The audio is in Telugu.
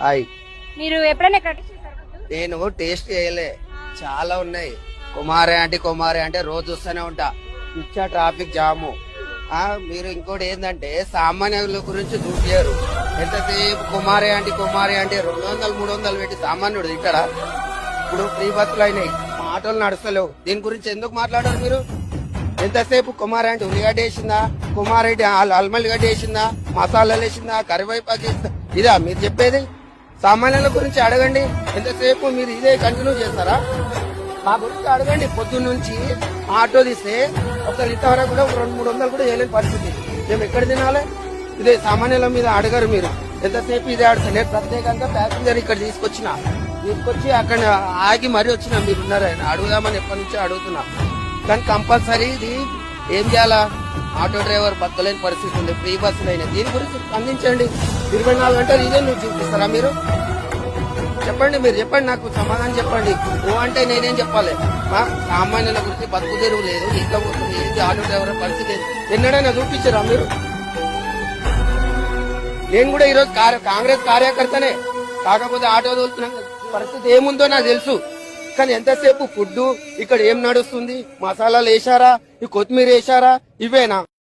హాయ్. మీరు ఎప్పుడైనా ఎక్కడ టేస్ట్ చేశారా food? నేను టేస్ట్ చేయలే, చాలా ఉన్నాయి. కుమారే అంటే రోజు వస్తూనే ఉంటా. ఇచ్చా ట్రాఫిక్ జాము. మీరు ఇంకోటి ఏంటంటే సామాన్యుల గురించి చూపించారు. ఎంతసేపు కుమారే అంటే 200 300 పెట్టి సామాన్యుడు ఇక్కడ. ఇప్పుడు ఫ్రీ బస్సులు అయినాయి, ఆటోలు నడుస్తలేవు. దీని గురించి ఎందుకు మాట్లాడారు మీరు? ఎంతసేపు కుమారే అంటే ఉల్లిగడ్డ వేసిందా, కుమారెడ్డి అల్మల్లిగడ్డ వేసిందా, మసాలాలు వేసిందా, కరివేపాకు వేసిందా? ఇదా మీరు చెప్పేది? సామాన్యుల గురించి అడగండి. ఎంతసేపు మీరు ఇదే కంటిన్యూ చేస్తారా? మా గురించి అడగండి. పొద్దున్న నుంచి ఆటో తీస్తే ఒకసారి ఇంతవరకు కూడా 200-300 కూడా వేయలేని పరిస్థితి. మేము ఎక్కడ తినాలి? ఇదే సామాన్యుల మీద అడగరు మీరు. ఎంతసేపు ఇదే అడుగుతా. నేను ప్రత్యేకంగా ప్యాసింజర్ ఇక్కడ తీసుకొచ్చి అక్కడ ఆగి మరీ వచ్చినా. మీరు ఉన్నారు అడుగుదామని ఎప్పటి నుంచో అడుగుతున్నా. కానీ కంపల్సరీ ఇది ఏం చేయాలా? ఆటో డ్రైవర్ బతకలేని పరిస్థితి ఉంది, ఫ్రీ బస్సులు అయినా. దీని గురించి స్పందించండి. 24 గంటలు ఇదే నువ్వు చూపిస్తారా మీరు? చెప్పండి, మీరు చెప్పండి, నాకు సమాధానం చెప్పండి. నువ్వు అంటే నేనేం చెప్పాలి? మా సామాన్యుల గురించి బతుకు తెరువు లేదు, ఇట్లా పోతుంది, ఏంటి ఆటో డ్రైవర్ పరిస్థితి ఎన్నడైనా చూపించారా మీరు? నేను కూడా ఈరోజు కాంగ్రెస్ కార్యకర్తనే, కాకపోతే ఆటో తోలుతున్నా. పరిస్థితి ఏముందో నాకు తెలుసు. కానీ ఎంతసేపు ఫుడ్ ఇక్కడ ఏం నడుస్తుంది? మసాలాలు వేసారా, ఈ కొత్తిమీర వేసారా, ఇవేనా?